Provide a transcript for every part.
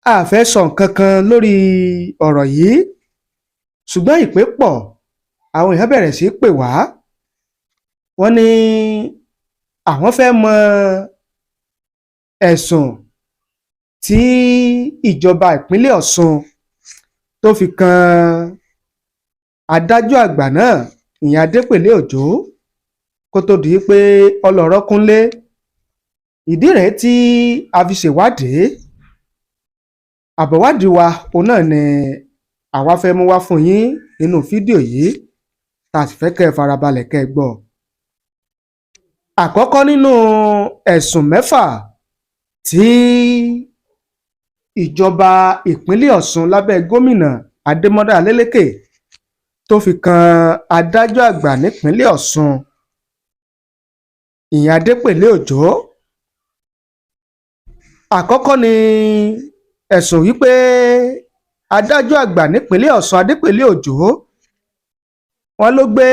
a fẹ́ sọ nǹkan kan lórí ọ̀rọ̀ yìí ṣùgbọ́n ìpè pọ̀ àwọn èèyàn bẹ̀rẹ̀ sí í pè wá wọ́n ní àwọn fẹ́ mọ ẹ̀sùn tí ìjọba ìpínlẹ̀ Ọ̀ṣun tó fi kan adájọ́ àgbà náà ìyẹn Adépèlé Òjó kó tó di pé ọlọ́rọ̀ kúnlé. Ìdí rèé tí a fi ṣèwádìí àbọ̀wádìí wa òun náà ni àwa fẹ́ mú wá fún yín nínú fídíò yìí tá a sì fẹ́ kẹ́ ẹ farabalẹ̀ kẹ́ ẹ gbọ́. Àkọ́kọ́ nínú ẹ̀sùn mẹ́fà tí ìjọba ìpínlẹ̀ Ọ̀ṣun lábẹ́ gómìnà Ademola Adeleke tó fi kan adájọ́ àgbà nípínlẹ̀ Ọ̀ṣun ìyẹn Adépèlé Òjó. Àkọ́kọ́ ni ẹ̀sùn wípé adájọ́ àgbà nípínlẹ̀ Ọ̀ṣun Adépèlé Òjó wọ́n ló gbé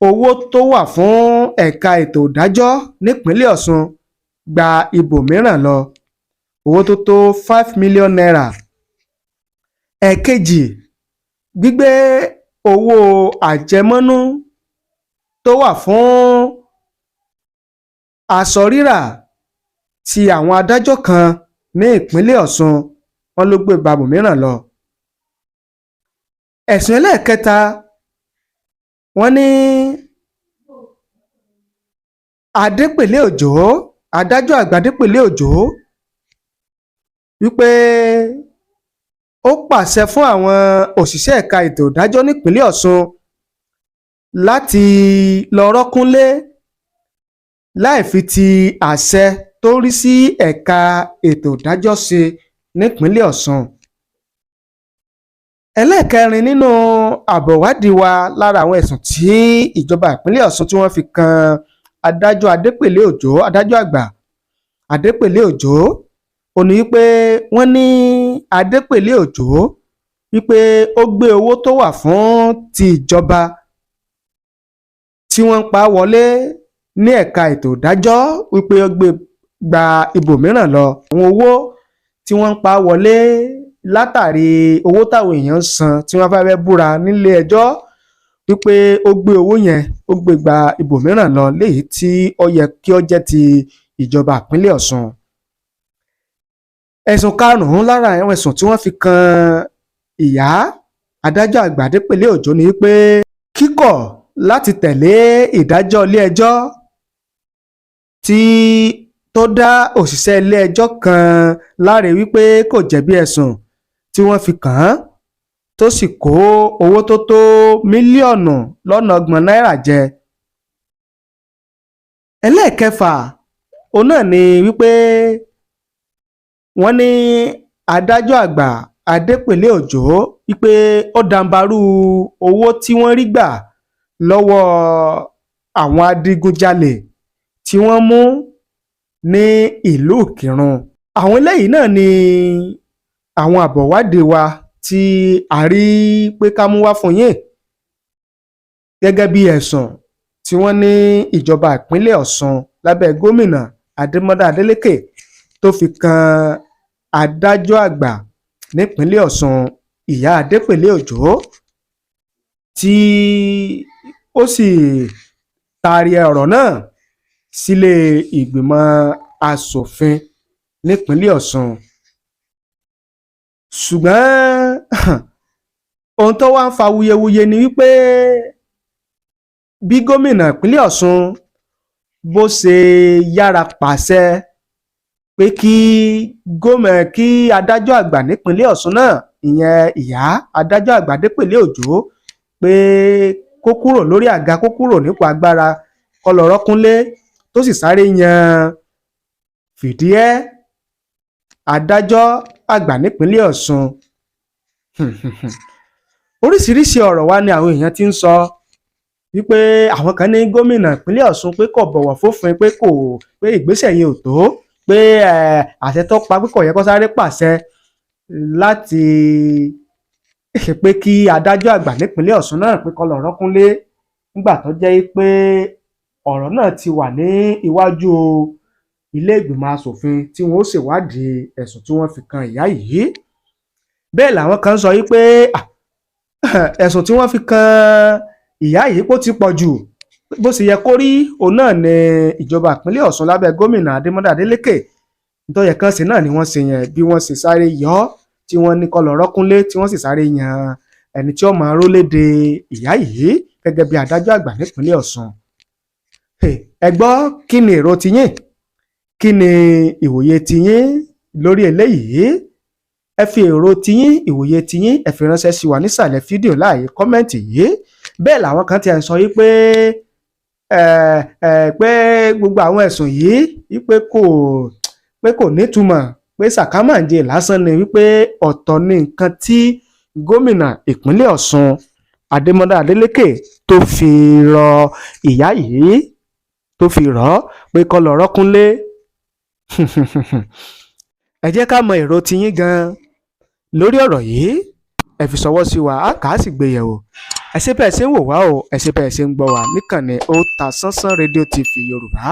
owó tó wà fún ẹ̀ka ètò ìdájọ́ nípínlẹ̀ Ọ̀ṣun gba ibòmíràn lọ, owó tó tó 5 million naira. Ẹ̀kejì, gbígbé owó àjẹmọ́nú tó wà fún aṣọ rírà ti àwọn adájọ́ kan ní ìpínlẹ̀ Ọ̀ṣun wọ́n ló gbé ibòmíràn lọ. Ẹ̀sùn ẹlẹ́ẹ̀kẹta, wọ́n ní Adépèlé Òjó, adájọ́ àgbà Adépèlé Òjó wípé ó pàṣẹ fún àwọn òṣìṣẹ́ ẹ̀ka ètò ìdájọ́ nípínlẹ̀ Ọ̀ṣun láti lọ rọ́kúnlé láì fi ti àṣẹ tó rí sí ẹ̀ka ètò ìdájọ́ ṣe nípínlẹ̀ Ọ̀ṣun. Ẹlẹ́ẹ̀kẹrin nínú àbọ̀wádìí wa lára àwọn ẹ̀sùn tí ìjọba ìpínlẹ̀ Ọ̀ṣun tí wọ́n fi kan adájọ́ Adépèlé Òjó, adájọ́ àgbà Adépèlé Òjó, ó ní wípé wọ́n ní Adépèlé Òjó wípé ó gbé owó tó wà fún ti ìjọba tí wọ́n ń pa wọlé ní ẹ̀ka ètò ìdájọ́ wípé ó gbé gba ibòmíràn lọ. Àwọn owó tí wọ́n ń pa wọlé látàrí owó táwọn èèyàn ń san tí wọ́n fẹ́ búra nílé ẹjọ́ wípé ó gbé owó yẹn ó gbé gba ibòmíràn lọ, léyìí tí ó yẹ kí ó jẹ́ ti ìjọba ìpínlẹ̀ Ọ̀ṣun. Ẹ̀sùn karùn-ún lára àwọn ẹ̀sùn tí wọ́n fi kan ìyá adájọ́ àgbà Adépèlé Òjó ni wípé kíkọ̀ láti tẹ̀lé ìdájọ́ ilé ẹjọ́ tó dá òṣìṣẹ́ ilé ẹjọ́ kan láre wípé kò jẹ̀bi ẹ̀sùn tí wọ́n fi kàn án tó sì kó owó tó tó mílíọ̀nù lọ́nà 30 náírà jẹ. Ẹlẹ́ẹ̀kẹfà òun náà ni wípé wọ́n ní adájọ́ àgbà Adépèlé Òjó wípé ó dàǹbarú owó tí wọ́n rí gbà lọ́wọ́ àwọn adigunjalè tí wọ́n mú ní ìlú Ìkìrun. Àwọn eléyìí náà ni àwọn àbọ̀wádìí wa tí a rí pé ká mú wá fún yín gẹ́gẹ́ bí ẹ̀sùn tí wọ́n ní ìjọba ìpínlẹ̀ Ọ̀ṣun lábẹ́ gómìnà Ademola Adeleke tó fi kan adájọ́ àgbà nípínlẹ̀ Ọ̀ṣun ìyá Adépèlé Òjó, tí ó sì taari ọ̀rọ̀ náà sílé ìgbìmọ̀ asòfin nípínlẹ̀ Ọ̀ṣun. Ṣùgbọ́n ohun tó wá ń fa wuyewuye ni wípé bí gómìnà ìpínlẹ̀ Ọ̀ṣun bó ṣe yára pàṣẹ pé kí adájọ́ àgbà nípínlẹ̀ Ọ̀ṣun náà ìyẹn ìyá adájọ́ àgbà Adépèlé Òjó pé kó kúrò lórí àga, kó kúrò nípò agbára, kó lọ rọ́kúnlé, tó sì sáré yan Fìdíẹ́ adájọ́ àgbà nípínlẹ̀ Ọ̀ṣun. Oríṣiríṣi ọ̀rọ̀ wá ni àwọn èèyàn ti ń sọ wípé àwọn kan ní gómìnà ìpínlẹ̀ Ọ̀ṣun pé kò bọ̀wọ̀ fófin, pé ìgbésẹ̀ yẹn ò tó, pé àṣẹ tó pa pé kò yẹ kó sáré pàṣẹ láti pé kí adájọ́ àgbà nípínlẹ̀ Ọ̀ṣun náà pé kó lọ rọ́kúnlé nígbà tó jẹ́ pé ọ̀rọ̀ náà ti wà ní iwájú ilé ìgbìmọ̀ asòfin tí wọ́n ó ṣèwádìí ẹ̀sùn tí wọ́n fi kan ìyá yìí. Bẹ́ẹ̀ làwọn kan sọ wípé ẹ̀sùn tí wọ́n fi kan ìyá yìí kó ti pọ̀ jù, bó ṣe yẹ kó rí òun náà ni ìjọba ìpínlẹ̀ Ọ̀ṣun lábẹ́ gómìnà Ademola Adeleke tó yẹ kán ṣe náà ni wọ́n ṣe yẹn, bí wọ́n ṣe sáré yọ ọ́ tí wọ́n ní kó lọ rọ́kúnlé, tí wọ́n sì sáré yan ẹni tí ó máa rólédè ìyá yìí gẹ́gẹ́ bí adájọ́ àgbà nípínlẹ̀ Ọ̀ṣun. Ẹ gbọ́, kí ni èrò tiyín, kí ni ìwòye tiyín lórí eléyìí? Ẹ fi èrò tiyín, ìwòye tiyín, ẹ fi ránṣẹ́ sí wa nísàlẹ̀ fídíò láàyè kọ́mẹ́ǹtì yìí. Bẹ́ẹ̀ làwọn kan ti ń sọ yìí pé gbogbo àwọn ẹ̀sùn yìí wípé kò nítumọ̀, pé sàkámàǹjẹ lásán ni, wípé ọ̀tọ̀ ni nǹkan tí gómìnà ìpínlẹ̀ Ọ̀ṣun Ademola Adeleke tó fi rọ ìyá yìí, tó fi rọ̀ ọ́ pé kó lọ rọ́kúnlé. Ẹ jẹ́ ká mọ èrò tiyín gan lórí ọ̀rọ̀ yìí, ẹ fi ṣọwọ́ sí wa, á kà á sì gbé yẹ̀wò. Ẹ ṣé bẹ́ẹ̀ ṣe ń wò wá o, ẹ ṣé bẹ́ẹ̀ ṣe ń gbọ́ wá níkànnì Otasansan rédíò TV Yorùbá.